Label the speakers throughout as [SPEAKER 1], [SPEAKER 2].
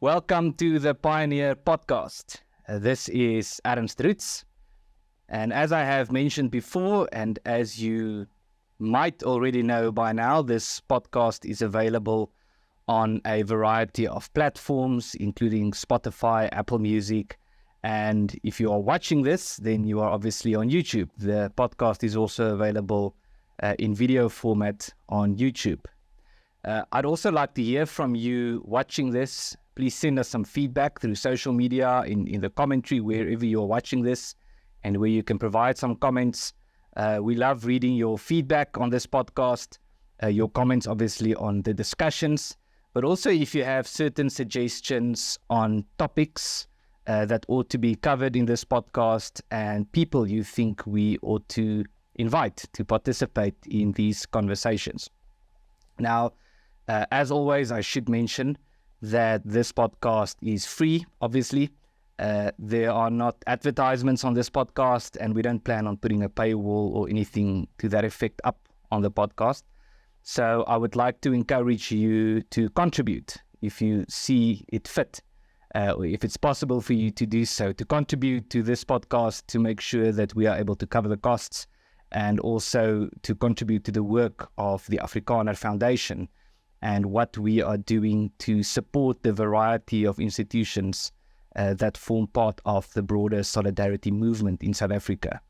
[SPEAKER 1] Welcome to the Pioneer Podcast. This is Ernst Roets. And as I have mentioned before, and as you might already know by now, this podcast is available on a variety of platforms, including Spotify, Apple Music. And if you are watching this, then you are obviously on YouTube. The podcast is also available in video format on YouTube. I'd also like to hear from you watching this. Please send us some feedback through social media, in the commentary, wherever you're watching this, and where you can provide some comments. We love reading your feedback on this podcast, your comments obviously on the discussions, but also if you have certain suggestions on topics that ought to be covered in this podcast and people you think we ought to invite to participate in these conversations. Now, as always, I should mention that this podcast is free, obviously. There are not advertisements on this podcast, and we don't plan on putting a paywall or anything to that effect up on the podcast. So I would like to encourage you to contribute if you see it fit, or if it's possible for you to do so, to contribute to this podcast to make sure that we are able to cover the costs, and also to contribute to the work of the Afrikaner Foundation and what we are doing to support the variety of institutions that form part of the broader solidarity movement in South Africa.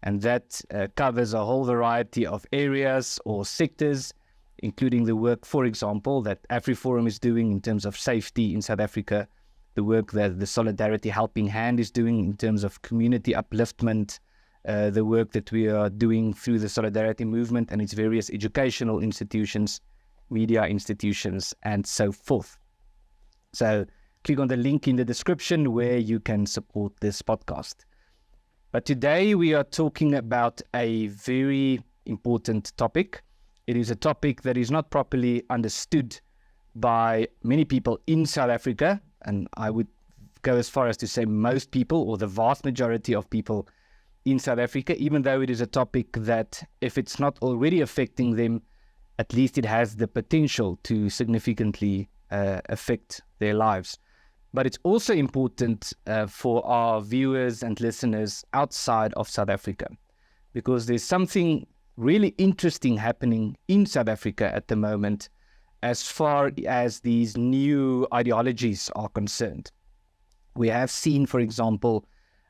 [SPEAKER 1] And that covers a whole variety of areas or sectors, including the work, for example, that AfriForum is doing in terms of safety in South Africa, the work that the Solidarity Helping Hand is doing in terms of community upliftment, the work that we are doing through the Solidarity Movement and its various educational institutions, media institutions, and so forth. So click on the link in the description where you can support this podcast. But today we are talking about a very important topic. It is a topic that is not properly understood by many people in South Africa, and I would go as far as to say most people, or the vast majority of people in South Africa, even though it is a topic that, if it's not already affecting them, at least it has the potential to significantly affect their lives. But it's also important for our viewers and listeners outside of South Africa, because there's something really interesting happening in South Africa at the moment as far as these new ideologies are concerned. We have seen, for example,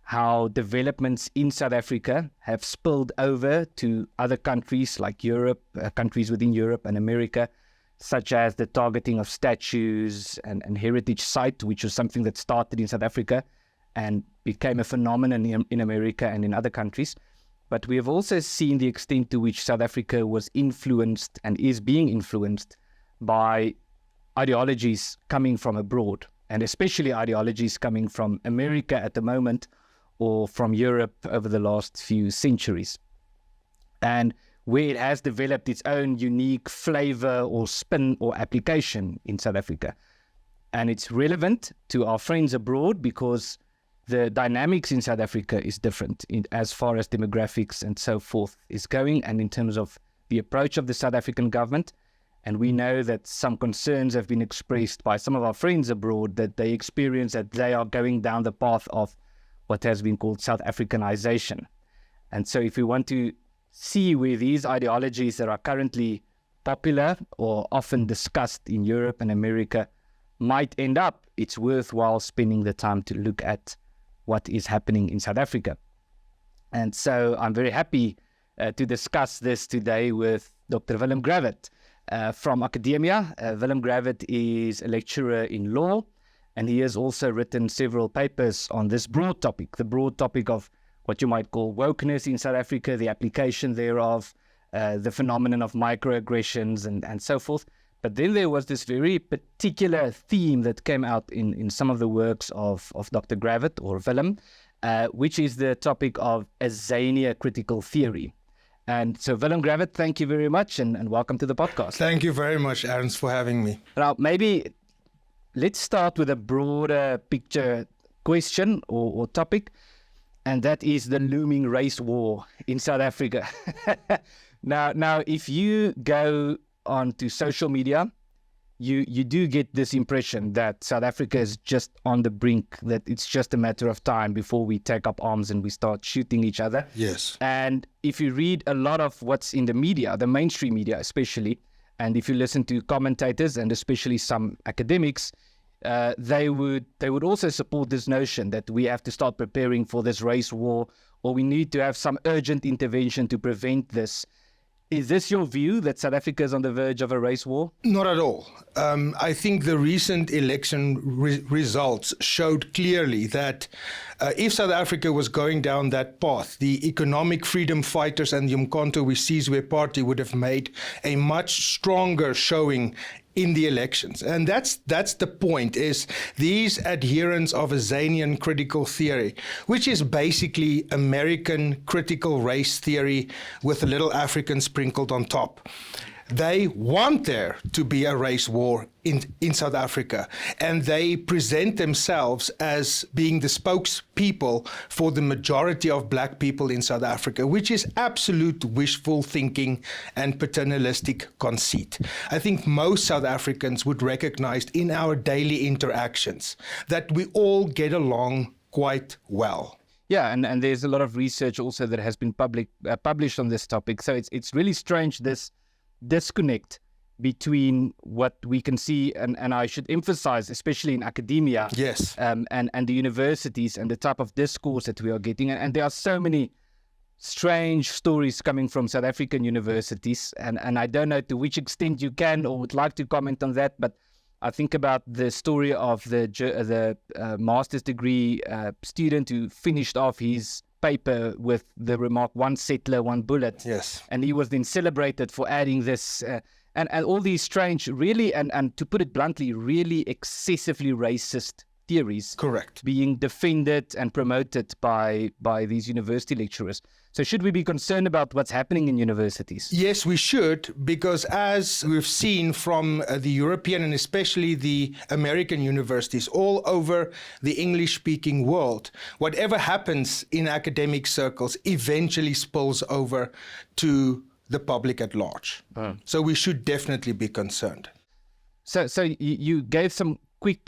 [SPEAKER 1] how developments in South Africa have spilled over to other countries like Europe, countries within Europe and America, such as the targeting of statues and heritage sites, which was something that started in South Africa and became a phenomenon in America and in other countries. But we have also seen the extent to which South Africa was influenced and is being influenced by ideologies coming from abroad, and especially ideologies coming from America at the moment, or from Europe over the last few centuries, and where it has developed its own unique flavor or spin or application in South Africa. And it's relevant to our friends abroad because the dynamics in South Africa is different as far as demographics and so forth is going, and in terms of the approach of the South African government. And we know that some concerns have been expressed by some of our friends abroad that they experience that they are going down the path of what has been called South Africanization. And so if we want to see where these ideologies that are currently popular or often discussed in Europe and America might end up, it's worthwhile spending the time to look at what is happening in South Africa. And so I'm very happy to discuss this today with Dr. Willem Gravett from Akademia. Willem Gravett is a lecturer in law, and he has also written several papers on this broad topic, the broad topic of what you might call wokeness in South Africa, the application thereof, the phenomenon of microaggressions and so forth. But then there was this very particular theme that came out in some of the works of Dr. Gravett or Willem, which is the topic of Azania Critical Theory. And so, Willem Gravett, thank you very much and welcome to the podcast.
[SPEAKER 2] Thank you very much, Ernst, for having me.
[SPEAKER 1] Now, maybe let's start with a broader picture question or topic, and that is the looming race war in South Africa. Now, if you go onto social media, you do get this impression that South Africa is just on the brink, that it's just a matter of time before we take up arms and we start shooting each other.
[SPEAKER 2] Yes.
[SPEAKER 1] And if you read a lot of what's in the media, the mainstream media especially, and if you listen to commentators and especially some academics, they would also support this notion that we have to start preparing for this race war, or we need to have some urgent intervention to prevent this. Is this your view, that South Africa is on the verge of a race war?
[SPEAKER 2] Not at all. I think the recent election results showed clearly that if South Africa was going down that path, the economic freedom fighters and the Umkhonto we Sizwe party would have made a much stronger showing in the elections. And that's the point, is these adherents of Azanian critical theory, which is basically American critical race theory with a little African sprinkled on top. They want there to be a race war in South Africa, and they present themselves as being the spokespeople for the majority of black people in South Africa, which is absolute wishful thinking and paternalistic conceit. I think most South Africans would recognize in our daily interactions that we all get along quite well.
[SPEAKER 1] Yeah, and there's a lot of research also that has been published on this topic. So it's really strange, this disconnect between what we can see, and I should emphasize, especially in academia,
[SPEAKER 2] yes,
[SPEAKER 1] and the universities and the type of discourse that we are getting. And there are so many strange stories coming from South African universities, and I don't know to which extent you can or would like to comment on that, but I think about the story of the master's degree student who finished off his paper with the remark, "One settler, one bullet."
[SPEAKER 2] Yes.
[SPEAKER 1] And he was then celebrated for adding this, and all these strange, really, and to put it bluntly, really excessively racist theories.
[SPEAKER 2] Correct.
[SPEAKER 1] Being defended and promoted by these university lecturers. So should we be concerned about what's happening in universities?
[SPEAKER 2] Yes, we should, because as we've seen from the European and especially the American universities all over the English-speaking world, whatever happens in academic circles eventually spills over to the public at large. So we should definitely be concerned.
[SPEAKER 1] So you gave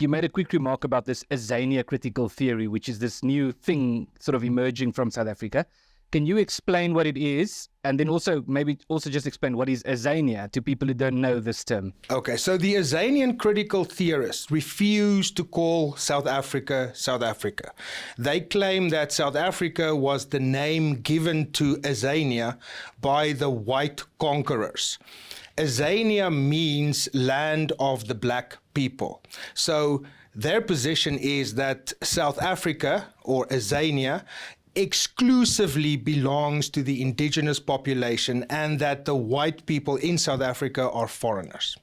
[SPEAKER 1] you made a quick remark about this Azania Critical Theory, which is this new thing sort of emerging from South Africa. Can you explain what it is? And then maybe just explain what is Azania to people who don't know this term.
[SPEAKER 2] Okay, so the Azanian critical theorists refuse to call South Africa, South Africa. They claim that South Africa was the name given to Azania by the white conquerors. Azania means land of the black people. So their position is that South Africa, or Azania, exclusively belongs to the indigenous population, and that the white people in South Africa are foreigners.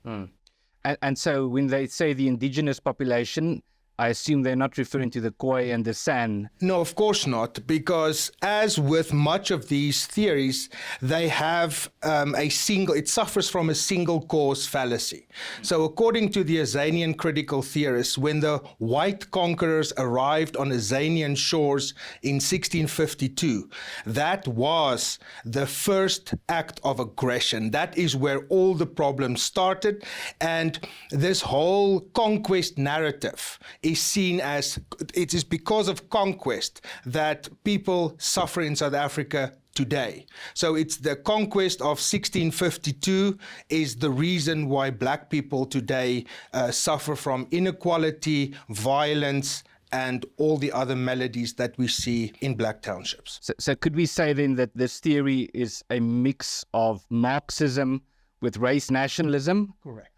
[SPEAKER 1] And so when they say the indigenous population, I assume they're not referring to the Khoi and the San.
[SPEAKER 2] No, of course not, because as with much of these theories, they have it suffers from a single cause fallacy. So according to the Azanian critical theorists, when the white conquerors arrived on Azanian shores in 1652, that was the first act of aggression. That is where all the problems started, and this whole conquest narrative is seen as it is because of conquest that people suffer in South Africa today. So it's the conquest of 1652 is the reason why black people today suffer from inequality, violence, and all the other maladies that we see in black townships.
[SPEAKER 1] So could we say then that this theory is a mix of Marxism with race nationalism?
[SPEAKER 2] Correct.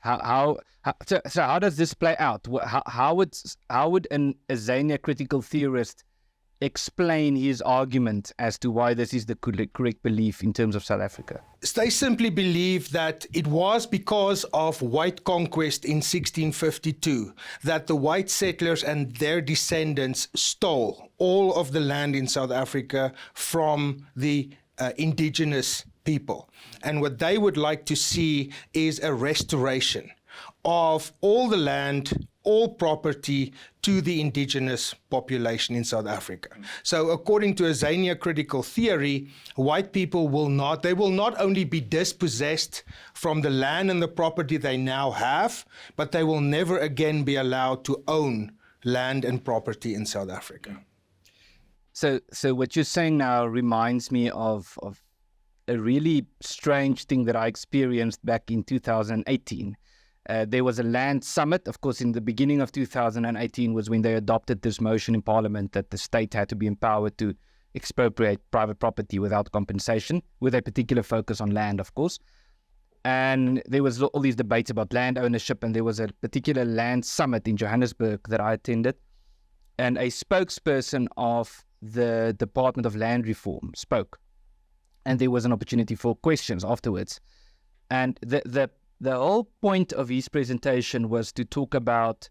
[SPEAKER 1] So how does this play out? How would an Azania critical theorist explain his argument as to why this is the correct belief in terms of South Africa?
[SPEAKER 2] They simply believe that it was because of white conquest in 1652 that the white settlers and their descendants stole all of the land in South Africa from the indigenous people. And what they would like to see is a restoration of all the land, all property to the indigenous population in South Africa. So according to Azania Critical Theory, white people will not only be dispossessed from the land and the property they now have, but they will never again be allowed to own land and property in South Africa.
[SPEAKER 1] So what you're saying now reminds me of a really strange thing that I experienced back in 2018. There was a land summit. Of course, in the beginning of 2018 was when they adopted this motion in Parliament that the state had to be empowered to expropriate private property without compensation, with a particular focus on land, of course. And there was all these debates about land ownership, and there was a particular land summit in Johannesburg that I attended. And a spokesperson of the Department of Land Reform spoke. And there was an opportunity for questions afterwards. And the whole point of his presentation was to talk about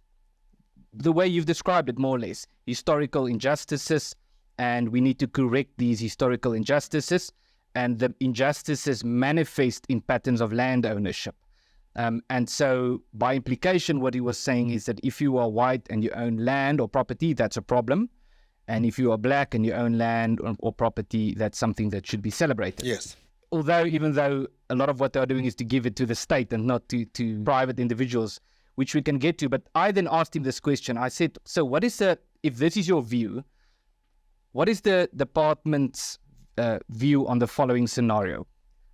[SPEAKER 1] the way you've described it, more or less, historical injustices, and we need to correct these historical injustices, and the injustices manifest in patterns of land ownership. And so, by implication, what he was saying is that if you are white and you own land or property, that's a problem. And if you are black and you own land or property, that's something that should be celebrated.
[SPEAKER 2] Yes.
[SPEAKER 1] Even though a lot of what they're doing is to give it to the state and not to private individuals, which we can get to. But I then asked him this question. I said, so what is if this is your view, what is the department's view on the following scenario?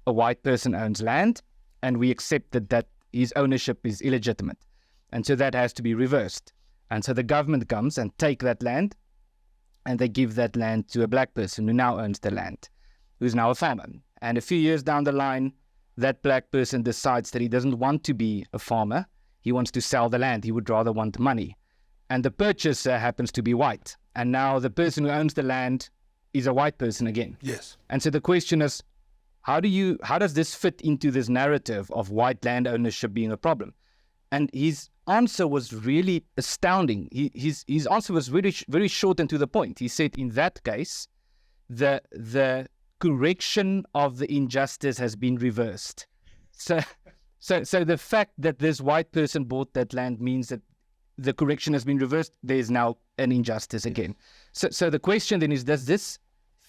[SPEAKER 1] A white person owns land, and we accept that his ownership is illegitimate. And so that has to be reversed. And so the government comes and take that land, and they give that land to a black person who now owns the land, who's now a farmer. And a few years down the line, that black person decides that he doesn't want to be a farmer. He wants to sell the land. He would rather want money. And the purchaser happens to be white. And now the person who owns the land is a white person again.
[SPEAKER 2] Yes.
[SPEAKER 1] And so the question is, how does this fit into this narrative of white land ownership being a problem? And his answer was really astounding. His answer was really very short and to the point. He said, in that case, the correction of the injustice has been reversed. So the fact that this white person bought that land means that the correction has been reversed. There's now an injustice again. So the question then is, does this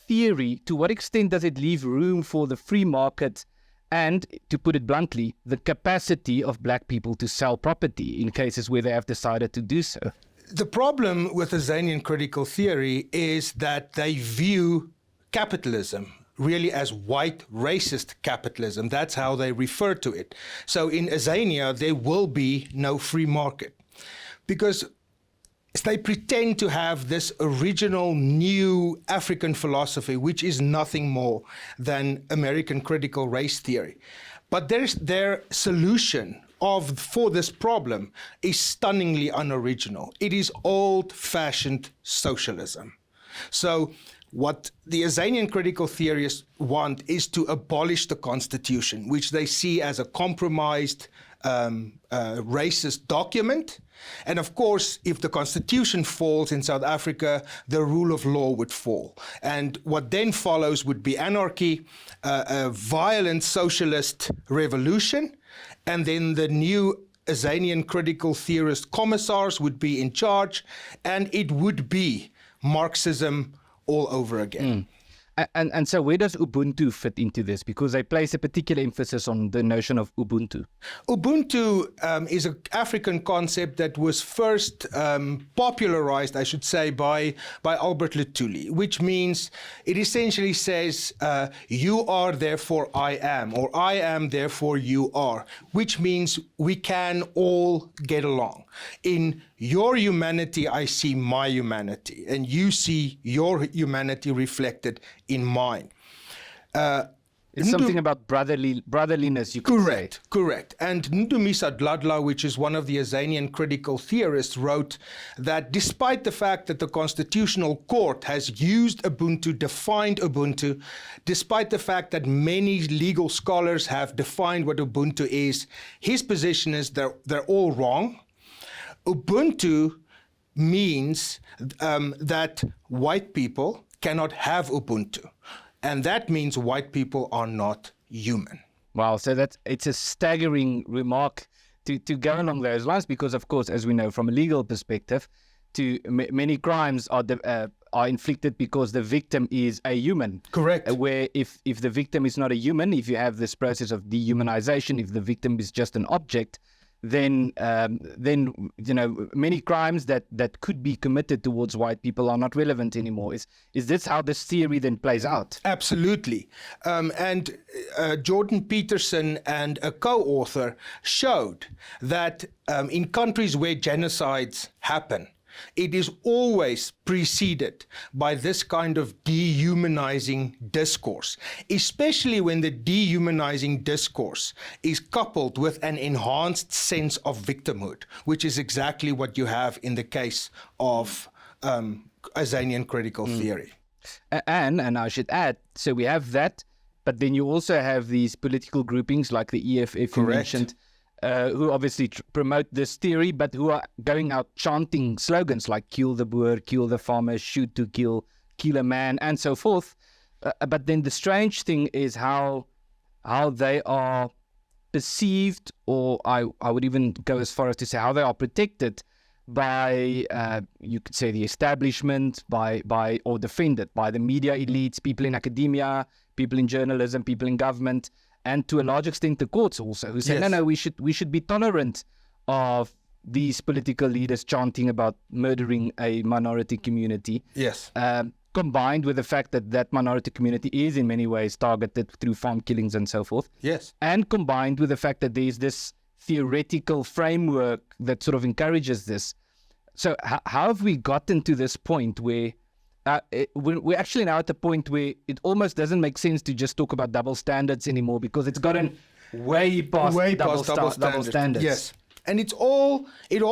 [SPEAKER 1] theory, to what extent does it leave room for the free market and, to put it bluntly, the capacity of black people to sell property in cases where they have decided to do so?
[SPEAKER 2] The problem with Azanian critical theory is that they view capitalism really as white racist capitalism. That's how they refer to it. So in Azania, there will be no free market because they pretend to have this original new African philosophy, which is nothing more than American critical race theory. But their solution for this problem is stunningly unoriginal. It is old-fashioned socialism. So what the Azanian critical theorists want is to abolish the Constitution, which they see as a compromised racist document. And of course, if the Constitution falls in South Africa, the rule of law would fall. And what then follows would be anarchy, a violent socialist revolution, and then the new Azanian critical theorist commissars would be in charge, and it would be Marxism all over again.
[SPEAKER 1] And so where does Ubuntu fit into this? Because they place a particular emphasis on the notion of Ubuntu.
[SPEAKER 2] Ubuntu is an African concept that was first popularized, I should say, by Albert Luthuli, which means it essentially says, you are, therefore I am, or I am, therefore you are, which means we can all get along. In your humanity, I see my humanity, and you see your humanity reflected in mine.
[SPEAKER 1] It's something about brotherliness, you could say.
[SPEAKER 2] Correct. And Ndumisa Dladla, which is one of the Azanian critical theorists, wrote that despite the fact that the Constitutional Court has used Ubuntu, defined Ubuntu, despite the fact that many legal scholars have defined what Ubuntu is, his position is they're all wrong. Ubuntu means that white people cannot have Ubuntu. And that means white people are not human.
[SPEAKER 1] Wow, so it's a staggering remark to go along those lines, because of course, as we know from a legal perspective, many crimes are inflicted because the victim is a human.
[SPEAKER 2] Correct.
[SPEAKER 1] Where if the victim is not a human, if you have this process of dehumanization, if the victim is just an object, then many crimes that could be committed towards white people are not relevant anymore. Is this how this theory then plays out?
[SPEAKER 2] Absolutely. And Jordan Peterson and a co-author showed that in countries where genocides happen, it is always preceded by this kind of dehumanizing discourse, especially when the dehumanizing discourse is coupled with an enhanced sense of victimhood, which is exactly what you have in the case of Azanian critical theory.
[SPEAKER 1] And I should add, so we have that, but then you also have these political groupings like the EFF you mentioned, who obviously promote this theory, but who are going out chanting slogans like kill the boer, kill the farmer, shoot to kill a man, and so forth. But then the strange thing is how they are perceived, or I would even go as far as to say how they are protected by, you could say, the establishment, or defended by the media elites, people in academia, people in journalism, people in government, and to a large extent the courts also, who say, no, we should be tolerant of these political leaders chanting about murdering a minority community.
[SPEAKER 2] Yes.
[SPEAKER 1] Combined with the fact that minority community is in many ways targeted through farm killings and so forth.
[SPEAKER 2] Yes.
[SPEAKER 1] And combined with the fact that there's this theoretical framework that sort of encourages this. So how have we gotten to this point where we're actually now at the point where it almost doesn't make sense to just talk about double standards anymore, because it's gotten way past double standards.
[SPEAKER 2] Yes. And it all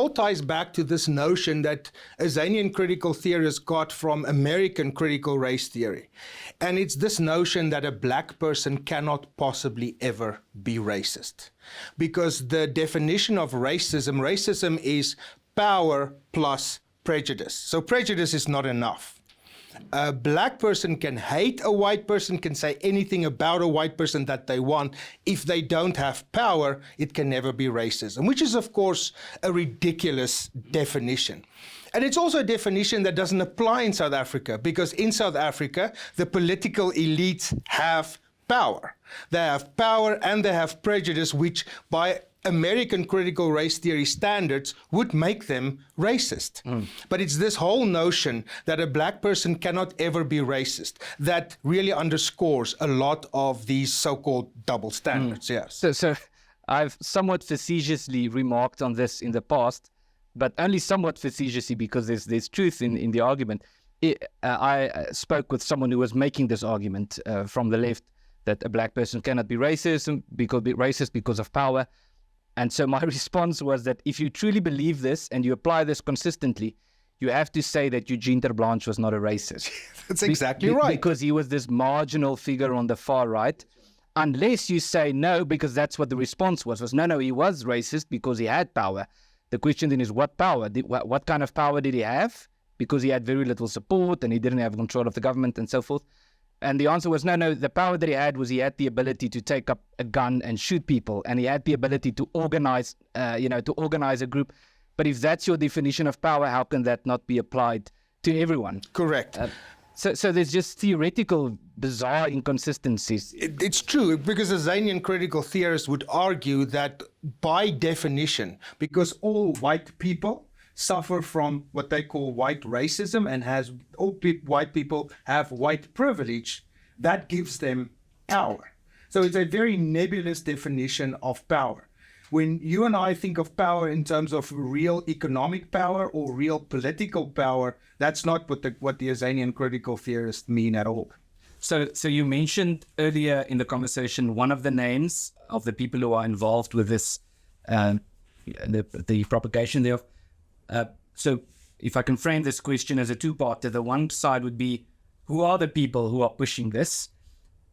[SPEAKER 2] ties back to this notion that Azanian critical theorists got from American critical race theory. And it's this notion that a black person cannot possibly ever be racist. Because the definition of racism is power plus prejudice. So prejudice is not enough. A black person can hate a white person, can say anything about a white person that they want. If they don't have power, it can never be racism, which is, of course, a ridiculous definition. And it's also a definition that doesn't apply in South Africa, because in South Africa, the political elites have power. They have power and they have prejudice, which by American critical race theory standards would make them racist. But it's this whole notion that a black person cannot ever be racist that really underscores a lot of these so-called double standards. Yes.
[SPEAKER 1] So I've somewhat facetiously remarked on this in the past, but only somewhat facetiously, because there's truth in the argument. I spoke with someone who was making this argument from the left, that a black person cannot be racist because of power. And so my response was that if you truly believe this and you apply this consistently, you have to say that Eugene ter Blanche was not a racist.
[SPEAKER 2] That's exactly right.
[SPEAKER 1] Because he was this marginal figure on the far right. Unless you say no, because that's what the response was no, he was racist because he had power. The question then is, what power? What kind of power did he have? Because he had very little support and he didn't have control of the government and so forth. And the answer was no, the power that he had was he had the ability to take up a gun and shoot people, and he had the ability to organize a group. But if that's your definition of power, how can that not be applied to everyone?
[SPEAKER 2] Correct.
[SPEAKER 1] So there's just theoretical, bizarre inconsistencies.
[SPEAKER 2] It's true, because Azanian critical theorists would argue that by definition, because all white people suffer from what they call white racism, and white people have white privilege, that gives them power. So it's a very nebulous definition of power. When you and I think of power in terms of real economic power or real political power, that's not what the Azanian critical theorists mean at all.
[SPEAKER 1] So you mentioned earlier in the conversation one of the names of the people who are involved with this, the propagation thereof. So if I can frame this question as a two-parter, the one side would be, who are the people who are pushing this?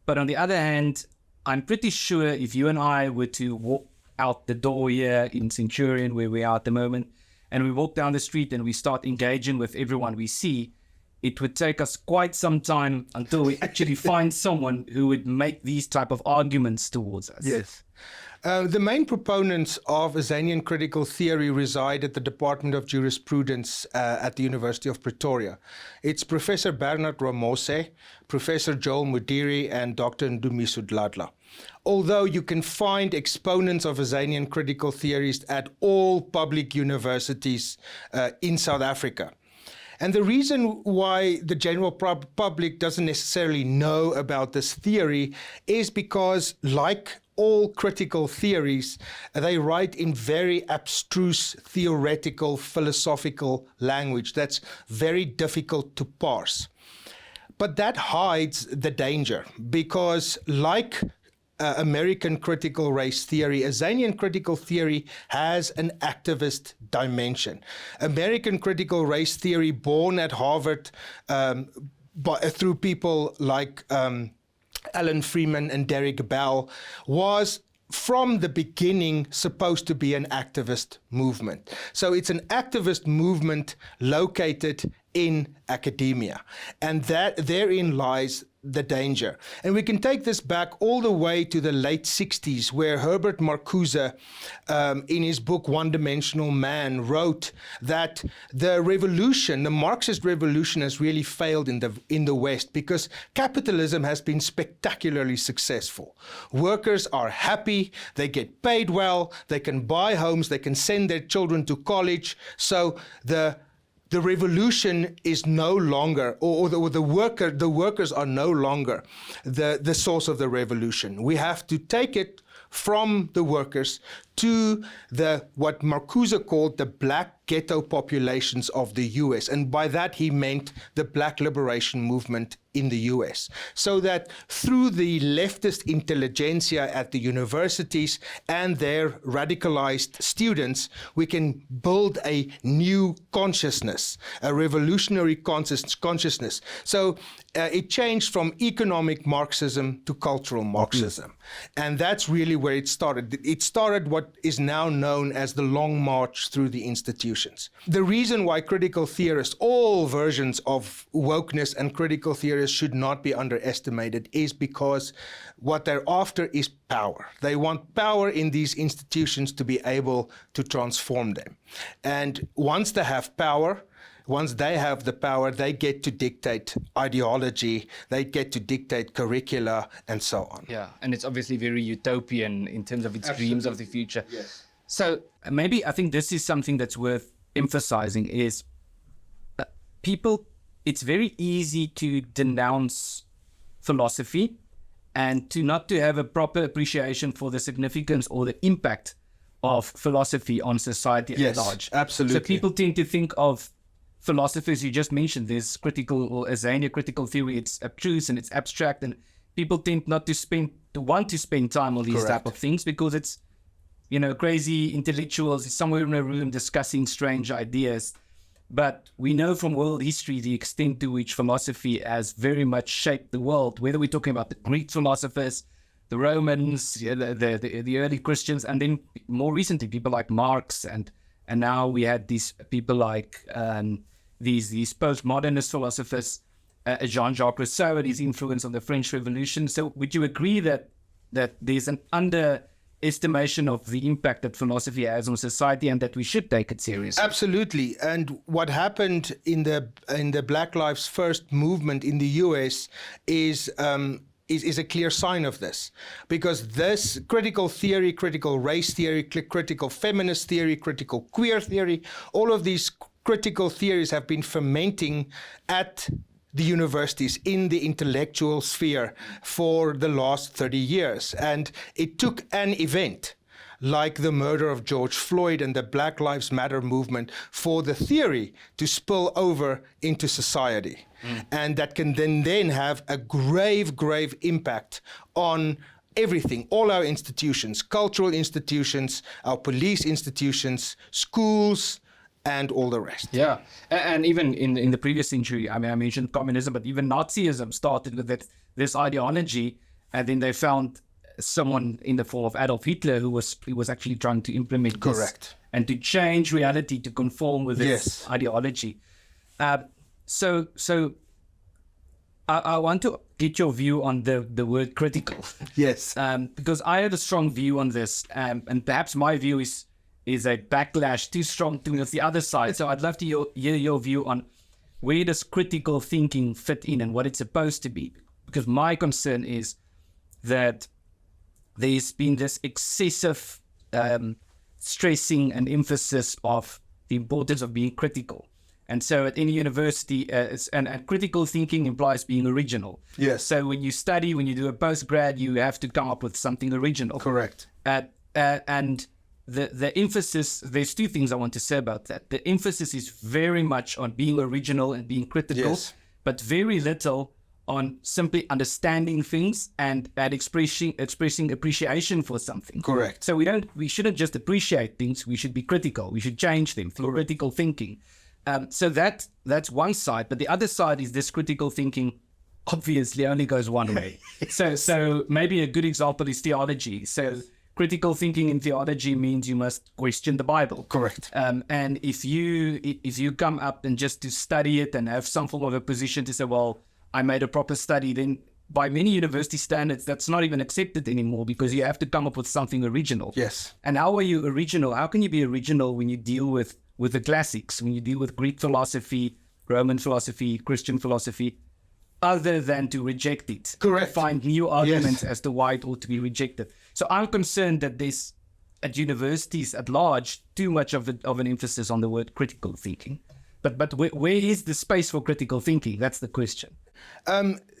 [SPEAKER 1] But on the other hand, I'm pretty sure if you and I were to walk out the door here in Centurion, where we are at the moment, and we walk down the street and we start engaging with everyone we see, it would take us quite some time until we actually find someone who would make these type of arguments towards us.
[SPEAKER 2] Yes. The main proponents of Azanian critical theory reside at the Department of Jurisprudence at the University of Pretoria. It's Professor Bernard Ramose, Professor Joel Mudiri, and Dr. Ndumiso Dladla. Although you can find exponents of Azanian critical theories at all public universities in South Africa. And the reason why the general public doesn't necessarily know about this theory is because, like all critical theories, they write in very abstruse, theoretical, philosophical language that's very difficult to parse. But that hides the danger, because like American critical race theory, Azanian critical theory has an activist dimension. American critical race theory, born at Harvard through people like Alan Freeman and Derek Bell, was from the beginning supposed to be an activist movement. So it's an activist movement located in academia, and that therein lies the danger. And we can take this back all the way to the late 60s, where Herbert Marcuse, in his book One Dimensional Man, wrote that the revolution, the Marxist revolution, has really failed in the West because capitalism has been spectacularly successful. Workers are happy, they get paid well, they can buy homes, they can send their children to college. So the revolution is no longer, or the workers are no longer the source of the revolution. We have to take it from the workers to what Marcuse called the black ghetto populations of the US. And by that he meant the black liberation movement in the US. So that through the leftist intelligentsia at the universities and their radicalized students, we can build a new consciousness, a revolutionary consciousness. So it changed from economic Marxism to cultural Marxism. And that's really where it started. It started what is now known as the Long March through the institutions. The reason why critical theorists, all versions of wokeness and critical theorists, should not be underestimated is because what they're after is power. They want power in these institutions to be able to transform them. And once they have power, once they have the power, they get to dictate ideology, they get to dictate curricula, and so on.
[SPEAKER 1] Yeah, and it's obviously very utopian in terms of its dreams of the future.
[SPEAKER 2] Yes.
[SPEAKER 1] So maybe I think this is something that's worth emphasizing is people, it's very easy to denounce philosophy and to not to have a proper appreciation for the significance or the impact of philosophy on society at large.
[SPEAKER 2] Absolutely.
[SPEAKER 1] So people tend to think of philosophers you just mentioned, there's critical or Azania critical theory, it's abstruse and it's abstract, and people tend not to want to spend time on these type of things because it's, you know, crazy intellectuals somewhere in a room discussing strange ideas. But we know from world history the extent to which philosophy has very much shaped the world, whether we're talking about the Greek philosophers, the Romans, the early Christians, and then more recently people like Marx, and now we had these people like these postmodernist philosophers, Jean-Jacques Rousseau and his influence on the French Revolution. So would you agree that there's an underestimation of the impact that philosophy has on society and that we should take it seriously?
[SPEAKER 2] Absolutely. And what happened in the Black Lives First movement in the US is a clear sign of this, because this critical theory, critical race theory, critical feminist theory, critical queer theory, all of these critical theories have been fermenting at the universities in the intellectual sphere for the last 30 years. And it took an event like the murder of George Floyd and the Black Lives Matter movement for the theory to spill over into society. And that can then have a grave impact on everything, all our institutions, cultural institutions, our police institutions, schools, and all the rest.
[SPEAKER 1] Yeah, and even in the previous century, I mean, I mentioned communism, but even Nazism started with this ideology, and then they found someone in the form of Adolf Hitler who was actually trying to implement this and to change reality to conform with this ideology. So I want to get your view on the word critical.
[SPEAKER 2] Yes.
[SPEAKER 1] Because I had a strong view on this, and perhaps my view is a backlash too strong towards the other side. So I'd love to hear your view on where does critical thinking fit in and what it's supposed to be. Because my concern is that there's been this excessive stressing and emphasis of the importance of being critical. And so at any university, and critical thinking implies being original.
[SPEAKER 2] Yes.
[SPEAKER 1] So when you study, when you do a postgrad, you have to come up with something original.
[SPEAKER 2] Correct.
[SPEAKER 1] And the emphasis, there's two things I want to say about that. The emphasis is very much on being original and being critical,
[SPEAKER 2] Yes.
[SPEAKER 1] but very little on simply understanding things and expressing appreciation for something.
[SPEAKER 2] Correct.
[SPEAKER 1] So we shouldn't just appreciate things, we should be critical. We should change them through critical thinking. So that's one side, but the other side is this critical thinking obviously only goes one way. So maybe a good example is theology. So critical thinking in theology means you must question the Bible.
[SPEAKER 2] Correct.
[SPEAKER 1] And if you come up and just to study it and have some form of a position to say, well, I made a proper study, then by many university standards, that's not even accepted anymore because you have to come up with something original.
[SPEAKER 2] Yes.
[SPEAKER 1] And how are you original? How can you be original when you deal with the classics, when you deal with Greek philosophy, Roman philosophy, Christian philosophy, other than to reject it?
[SPEAKER 2] Correct.
[SPEAKER 1] Find new arguments
[SPEAKER 2] Yes.
[SPEAKER 1] as to why it ought to be rejected. So I'm concerned that there's, at universities at large, too much of an emphasis on the word critical thinking. But where is the space for critical thinking? That's the question.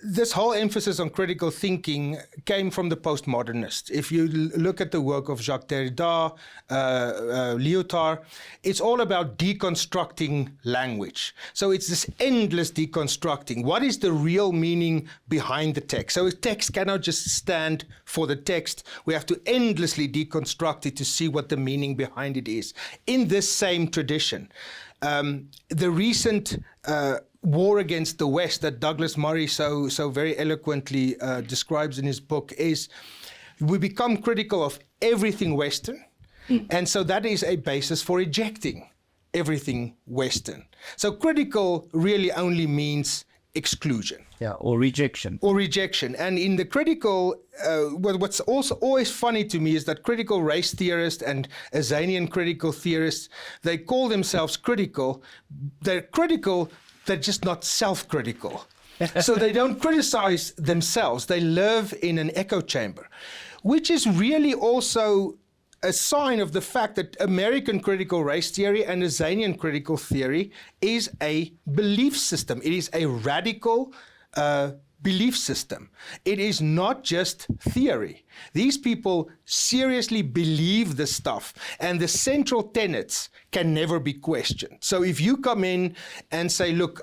[SPEAKER 2] This whole emphasis on critical thinking came from the postmodernists. If you look at the work of Jacques Derrida, Lyotard, it's all about deconstructing language. So it's this endless deconstructing. What is the real meaning behind the text? So a text cannot just stand for the text. We have to endlessly deconstruct it to see what the meaning behind it is. In this same tradition, the recent war against the West that Douglas Murray so very eloquently describes in his book is we become critical of everything Western, and so that is a basis for rejecting everything Western. So critical really only means exclusion.
[SPEAKER 1] Yeah, or rejection.
[SPEAKER 2] Or rejection. And in the critical, what's also always funny to me is that critical race theorists and Azanian critical theorists, they call themselves critical. They're critical, they're just not self-critical. So they don't criticize themselves. They live in an echo chamber, which is really also a sign of the fact that American critical race theory and Azanian critical theory is a belief system. It is a radical belief system. It is not just theory. These people seriously believe the stuff, and the central tenets can never be questioned. So if you come in and say, look,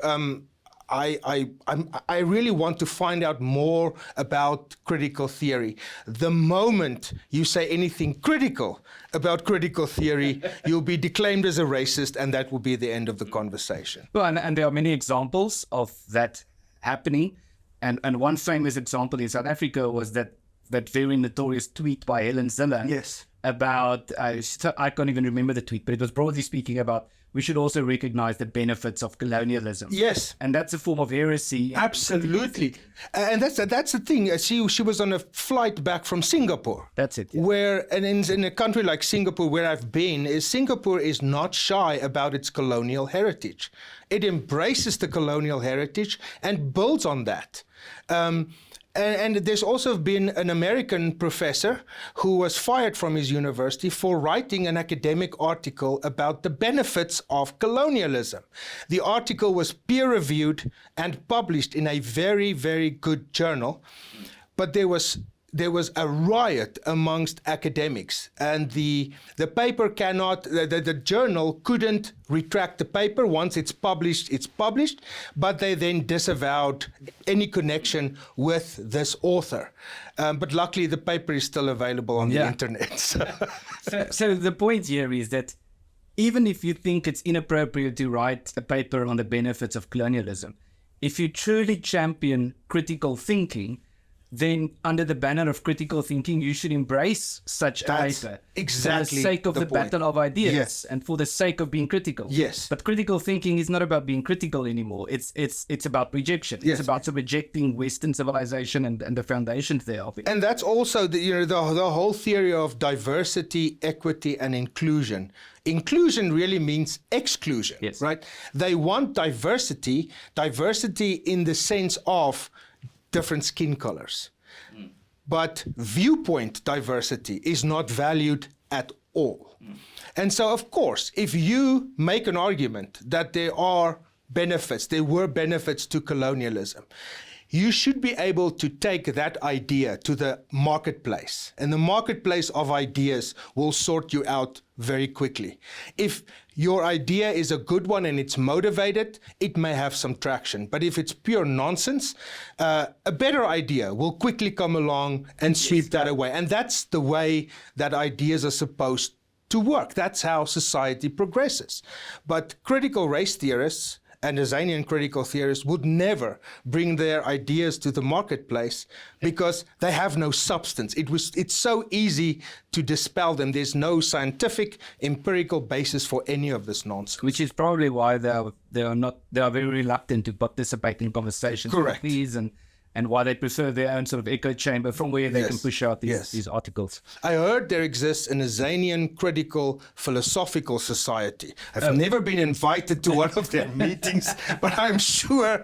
[SPEAKER 2] I really want to find out more about critical theory. The moment you say anything critical about critical theory, you'll be declaimed as a racist, and that will be the end of the conversation.
[SPEAKER 1] Well, and there are many examples of that happening. And one famous example in South Africa was that very notorious tweet by Helen Ziller.
[SPEAKER 2] Yes.
[SPEAKER 1] About, I can't even remember the tweet, but it was broadly speaking about we should also recognize the benefits of colonialism.
[SPEAKER 2] Yes.
[SPEAKER 1] And that's a form of heresy.
[SPEAKER 2] Absolutely. And that's the thing. She was on a flight back from Singapore.
[SPEAKER 1] That's it. Yeah.
[SPEAKER 2] Where, and in a country like Singapore, where I've been, Singapore is not shy about its colonial heritage. It embraces the colonial heritage and builds on that. And there's also been an American professor who was fired from his university for writing an academic article about the benefits of colonialism. The article was peer-reviewed and published in a very, very good journal, but there was a riot amongst academics, and the paper cannot, the journal couldn't retract the paper. Once it's published, but they then disavowed any connection with this author. But luckily the paper is still available on the internet.
[SPEAKER 1] So the point here is that even if you think it's inappropriate to write a paper on the benefits of colonialism, if you truly champion critical thinking, then under the banner of critical thinking, you should embrace such a paper.
[SPEAKER 2] Exactly
[SPEAKER 1] for the sake of the
[SPEAKER 2] point.
[SPEAKER 1] battle of ideas,
[SPEAKER 2] Yes.
[SPEAKER 1] and for the sake of being critical.
[SPEAKER 2] Yes.
[SPEAKER 1] But critical thinking is not about being critical anymore. It's about rejection.
[SPEAKER 2] Yes.
[SPEAKER 1] It's about rejecting Western civilization and the foundations thereof.
[SPEAKER 2] And that's also the whole theory of diversity, equity, and inclusion. Inclusion really means exclusion,
[SPEAKER 1] Yes.
[SPEAKER 2] right? They want diversity in the sense of different skin colors. But viewpoint diversity is not valued at all. And so, of course, if you make an argument that there were benefits to colonialism, you should be able to take that idea to the marketplace. And the marketplace of ideas will sort you out very quickly. If your idea is a good one and it's motivated, it may have some traction. But if it's pure nonsense, a better idea will quickly come along and sweep that away. And that's the way that ideas are supposed to work. That's how society progresses. But critical race theorists and Azanian critical theorists would never bring their ideas to the marketplace because they have no substance. It's so easy to dispel them. There's no scientific, empirical basis for any of this nonsense.
[SPEAKER 1] Which is probably why they are very reluctant to participate in conversations
[SPEAKER 2] Correct.
[SPEAKER 1] like these, and why they prefer their own sort of echo chamber from where they
[SPEAKER 2] Yes.
[SPEAKER 1] can push out
[SPEAKER 2] Yes.
[SPEAKER 1] these articles.
[SPEAKER 2] I heard there exists an Azanian Critical Philosophical Society. I've never been invited to one of their meetings, but I'm sure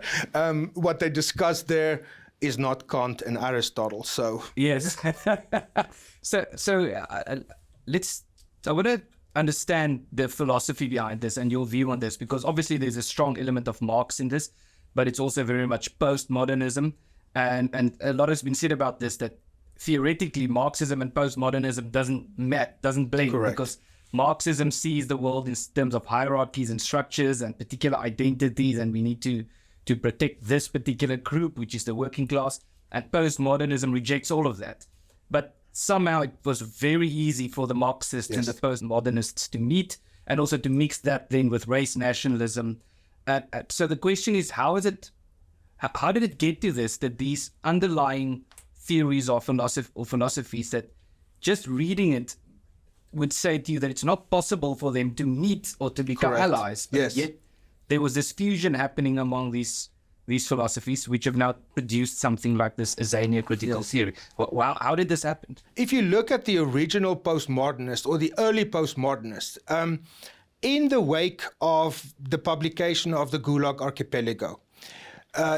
[SPEAKER 2] what they discuss there is not Kant and Aristotle. So
[SPEAKER 1] Yes. I want to understand the philosophy behind this and your view on this, because obviously there's a strong element of Marx in this, but it's also very much postmodernism. And a lot has been said about this, that theoretically Marxism and postmodernism doesn't blend.
[SPEAKER 2] Correct.
[SPEAKER 1] Because Marxism sees the world in terms of hierarchies and structures and particular identities, and we need to protect this particular group, which is the working class. And postmodernism rejects all of that. But somehow it was very easy for the Marxists and the postmodernists to meet, and also to mix that then with race nationalism. So the question is, how did it get to this, that these underlying theories or philosophies that just reading it would say to you that it's not possible for them to meet or to become
[SPEAKER 2] Correct.
[SPEAKER 1] allies, but
[SPEAKER 2] Yes.
[SPEAKER 1] yet there was this fusion happening among these philosophies, which have now produced something like this Azania Critical Theory. Wow, how did this happen?
[SPEAKER 2] if you look at the original postmodernist or the early postmodernist, in the wake of the publication of the Gulag Archipelago,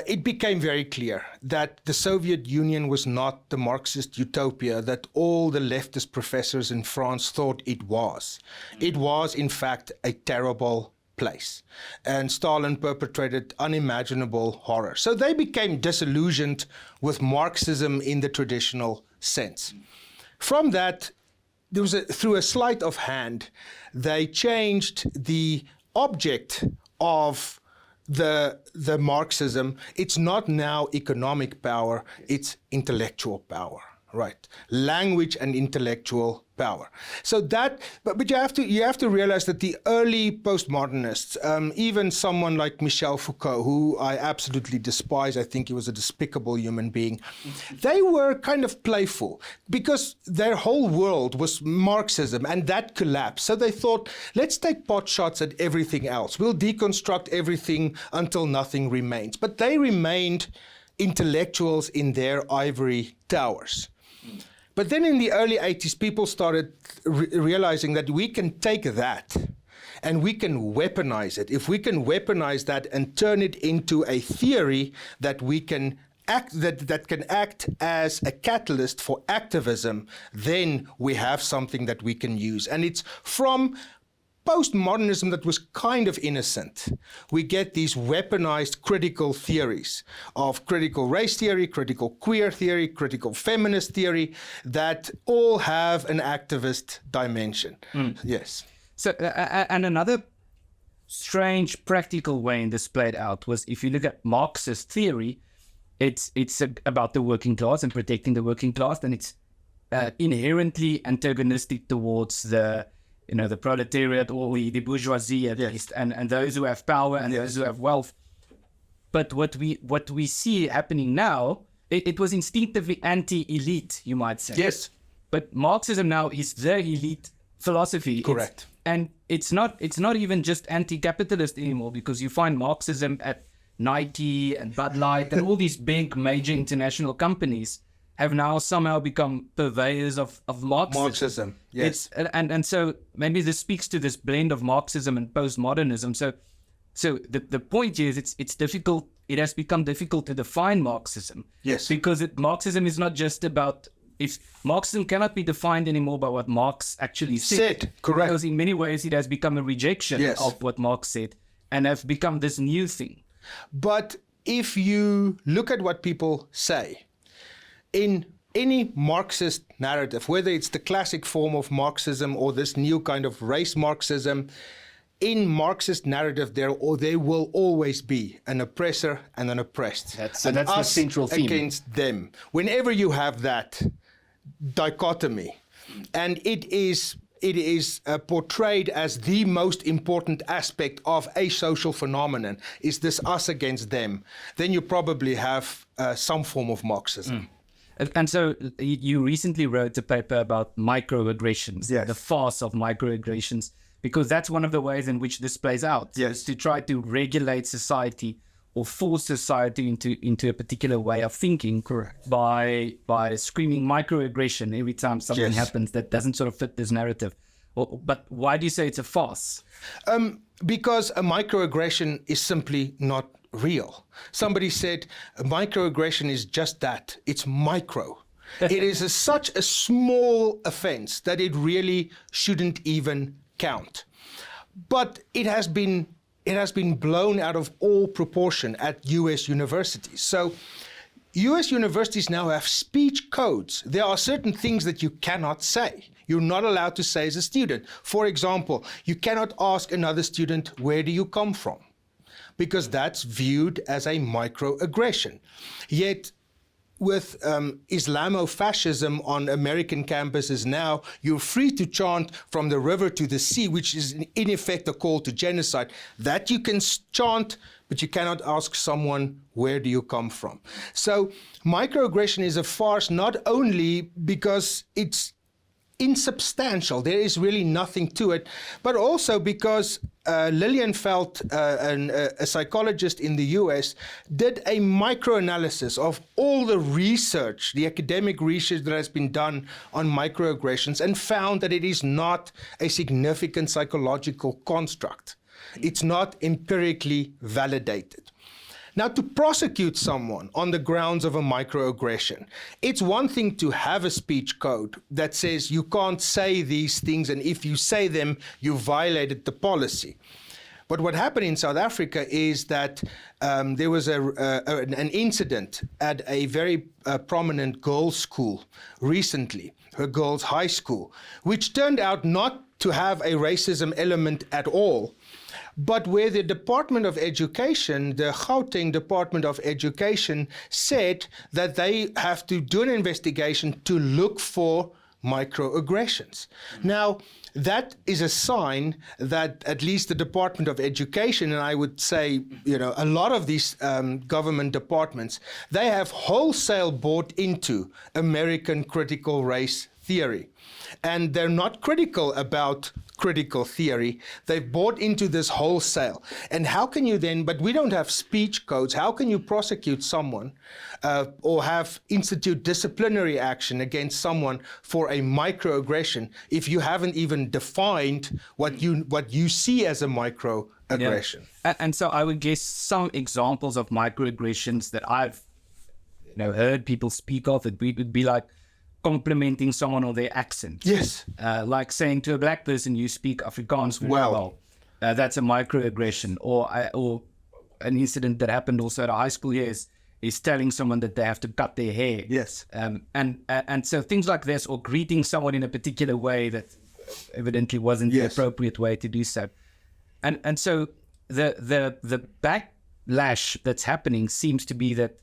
[SPEAKER 2] it became very clear that the Soviet Union was not the Marxist utopia that all the leftist professors in France thought it was. It was, in fact, a terrible place. And Stalin perpetrated unimaginable horror. So they became disillusioned with Marxism in the traditional sense. From that, through a sleight of hand, they changed the object of the Marxism. It's not now economic power, it's intellectual power, right? Language and intellectual power. So that, but you have to realize that the early postmodernists, even someone like Michel Foucault, who I absolutely despise, I think he was a despicable human being, they were kind of playful because their whole world was Marxism, and that collapsed. So they thought, let's take pot shots at everything else. We'll deconstruct everything until nothing remains. But they remained intellectuals in their ivory towers. But then in the early 80s, people started realizing that we can take that and we can weaponize it. If we can weaponize that and turn it into a theory that we can act, that can act as a catalyst for activism, then we have something that we can use. And it's from postmodernism that was kind of innocent. We get these weaponized critical theories of critical race theory, critical queer theory, critical feminist theory that all have an activist dimension. Yes.
[SPEAKER 1] So, and another strange practical way in this played out was, if you look at Marxist theory, it's about the working class and protecting the working class, and it's inherently antagonistic towards the proletariat or the bourgeoisie at least, and those who have power and those who have wealth. But what we see happening now it was instinctively anti-elite, you might say.
[SPEAKER 2] Yes.
[SPEAKER 1] But Marxism now is the elite philosophy.
[SPEAKER 2] Correct.
[SPEAKER 1] And it's not even just anti-capitalist anymore, because you find Marxism at Nike and Bud Light and all these big major international companies have now somehow become purveyors of Marxism.
[SPEAKER 2] Yes.
[SPEAKER 1] And so maybe this speaks to this blend of Marxism and postmodernism. So the point is it's difficult. It has become difficult to define Marxism.
[SPEAKER 2] Yes.
[SPEAKER 1] Because Marxism is not just about, if Marxism cannot be defined anymore by what Marx actually said.
[SPEAKER 2] Correct.
[SPEAKER 1] Because in many ways it has become a rejection of what Marx said and have become this new thing.
[SPEAKER 2] But if you look at what people say, in any Marxist narrative, whether it's the classic form of Marxism or this new kind of race Marxism, in Marxist narrative, there will always be an oppressor and an oppressed.
[SPEAKER 1] That's
[SPEAKER 2] and
[SPEAKER 1] the
[SPEAKER 2] us
[SPEAKER 1] central theme.
[SPEAKER 2] Against them. Whenever you have that dichotomy, and it is portrayed as the most important aspect of a social phenomenon, is this us against them, then you probably have some form of Marxism.
[SPEAKER 1] And so you recently wrote a paper about microaggressions,
[SPEAKER 2] Yes.
[SPEAKER 1] the farce of microaggressions, because that's one of the ways in which this plays out.
[SPEAKER 2] Yes.
[SPEAKER 1] Is to try to regulate society or force society into a particular way of thinking.
[SPEAKER 2] Correct.
[SPEAKER 1] By screaming microaggression every time something happens that doesn't sort of fit this narrative. But why do you say it's a farce?
[SPEAKER 2] Because a microaggression is simply not real. Somebody said a microaggression is just that. It's micro. It is such a small offense that it really shouldn't even count. But it has been blown out of all proportion at US universities. So US universities now have speech codes. There are certain things that you cannot say. You're not allowed to say as a student. For example, you cannot ask another student, where do you come from? Because that's viewed as a microaggression. Yet, with Islamofascism on American campuses now, you're free to chant from the river to the sea, which is in effect a call to genocide. That you can chant, but you cannot ask someone, where do you come from? So microaggression is a farce not only because it's insubstantial, there is really nothing to it, but also because Lilienfeld, a psychologist in the US, did a microanalysis of all the research, the academic research that has been done on microaggressions, and found that it is not a significant psychological construct. It's not empirically validated. Now, to prosecute someone on the grounds of a microaggression, it's one thing to have a speech code that says you can't say these things, and if you say them, you violated the policy. But what happened in South Africa is that there was an incident at a very prominent girls' school recently, a girls' high school, which turned out not to have a racism element at all, but where the Department of Education, the Gauteng Department of Education, said that they have to do an investigation to look for microaggressions. Now, that is a sign that at least the Department of Education, and I would say, a lot of these government departments, they have wholesale bought into American critical race theory. And they're not critical about critical theory. They've bought into this wholesale. And how can you then, but we don't have speech codes, how can you prosecute someone or have institute disciplinary action against someone for a microaggression if you haven't even defined what you see as a microaggression?
[SPEAKER 1] Yeah. And so I would guess some examples of microaggressions that I've heard people speak of, it would be like complimenting someone on their accent.
[SPEAKER 2] Yes.
[SPEAKER 1] Like saying to a black person, you speak Afrikaans well. That's a microaggression. Or an incident that happened also at a high school is telling someone that they have to cut their hair.
[SPEAKER 2] Yes.
[SPEAKER 1] And so things like this, or greeting someone in a particular way that evidently wasn't the appropriate way to do so. And so the backlash that's happening seems to be that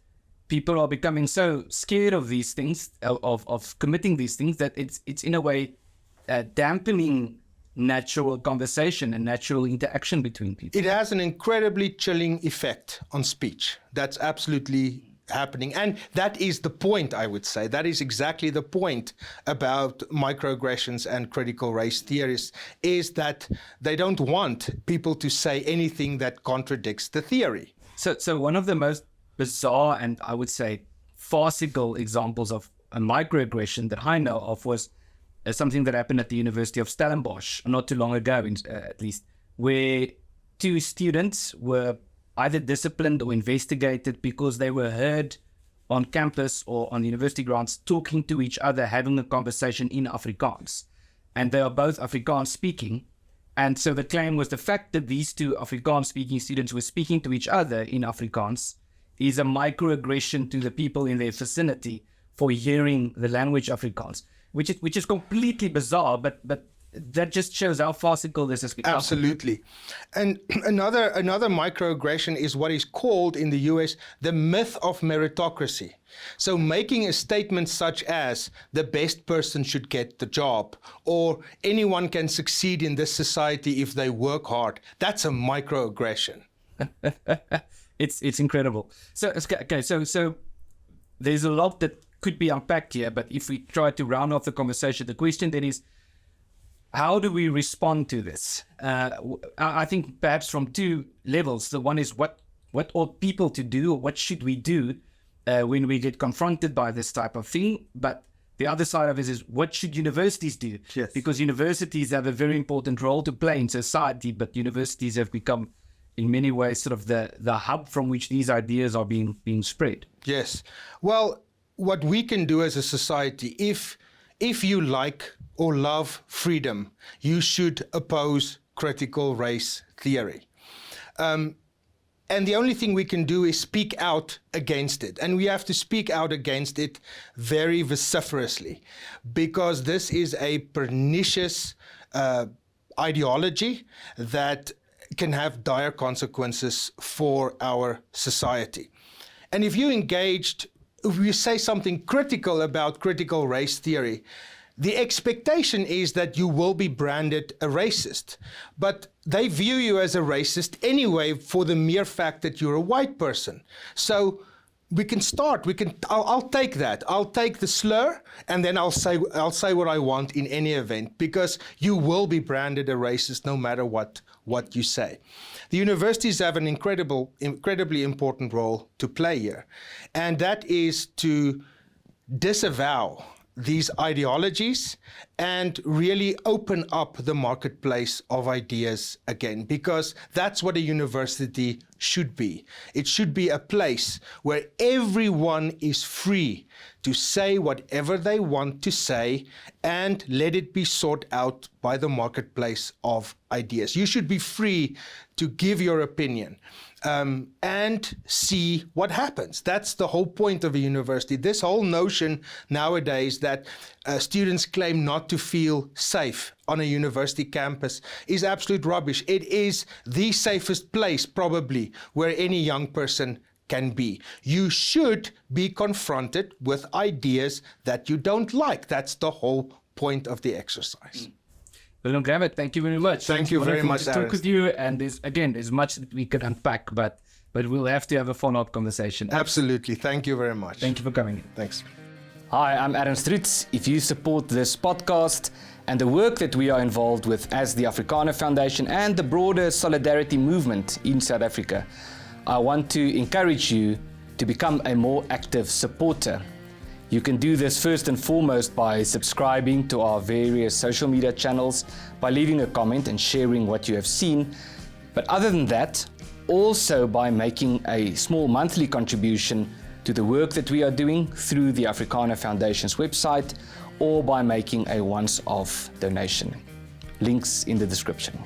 [SPEAKER 1] people are becoming so scared of these things, of committing these things, that it's in a way dampening natural conversation and natural interaction between people.
[SPEAKER 2] It has an incredibly chilling effect on speech. That's absolutely happening. And that is the point, I would say. That is exactly the point about microaggressions and critical race theorists, is that they don't want people to say anything that contradicts the theory.
[SPEAKER 1] So one of the most bizarre and I would say farcical examples of a microaggression that I know of was something that happened at the University of Stellenbosch not too long ago, at least, where two students were either disciplined or investigated because they were heard on campus or on university grounds talking to each other, having a conversation in Afrikaans. And they are both Afrikaans speaking. And so the claim was the fact that these two Afrikaans speaking students were speaking to each other in Afrikaans is a microaggression to the people in their vicinity for hearing the language Afrikaans, which is completely bizarre, but that just shows how farcical this has become.
[SPEAKER 2] Absolutely. And another microaggression is what is called in the US the myth of meritocracy. So making a statement such as the best person should get the job, or anyone can succeed in this society if they work hard, that's a microaggression.
[SPEAKER 1] It's incredible. So there's a lot that could be unpacked here, but if we try to round off the conversation, the question then is, how do we respond to this? I think perhaps from two levels. The one is what ought people to do, or what should we do when we get confronted by this type of thing? But the other side of it is what should universities do?
[SPEAKER 2] Yes.
[SPEAKER 1] Because universities have a very important role to play in society, but universities have become, in many ways, sort of the hub from which these ideas are being spread.
[SPEAKER 2] Yes. Well, what we can do as a society, if you like or love freedom, you should oppose critical race theory. And the only thing we can do is speak out against it. And we have to speak out against it very vociferously, because this is a pernicious ideology that can have dire consequences for our society. And if you say something critical about critical race theory, the expectation is that you will be branded a racist. But they view you as a racist anyway for the mere fact that you're a white person. So we can start. I'll take that. I'll take the slur, and then I'll say what I want in any event, because you will be branded a racist no matter what you say. The universities have an incredibly important role to play here, and that is to disavow these ideologies and really open up the marketplace of ideas again, because that's what a university should be. It should be a place where everyone is free to say whatever they want to say and let it be sought out by the marketplace of ideas. You should be free to give your opinion. And see what happens. That's the whole point of a university. This whole notion nowadays that students claim not to feel safe on a university campus is absolute rubbish. It is the safest place probably where any young person can be. You should be confronted with ideas that you don't like. That's the whole point of the exercise.
[SPEAKER 1] Willem Gravett, thank you very much.
[SPEAKER 2] Thank you very much,
[SPEAKER 1] to talk with you, and there's much that we could unpack, but we'll have to have a follow-up conversation.
[SPEAKER 2] Absolutely. Thank you very much.
[SPEAKER 1] Thank you for coming in.
[SPEAKER 2] Thanks.
[SPEAKER 1] Hi, I'm Ernst Roets. If you support this podcast and the work that we are involved with as the Afrikaner Foundation and the broader solidarity movement in South Africa, I want to encourage you to become a more active supporter. You can do this first and foremost by subscribing to our various social media channels, by leaving a comment and sharing what you have seen. But other than that, also by making a small monthly contribution to the work that we are doing through the Afrikaner Foundation's website, or by making a once-off donation. Links in the description.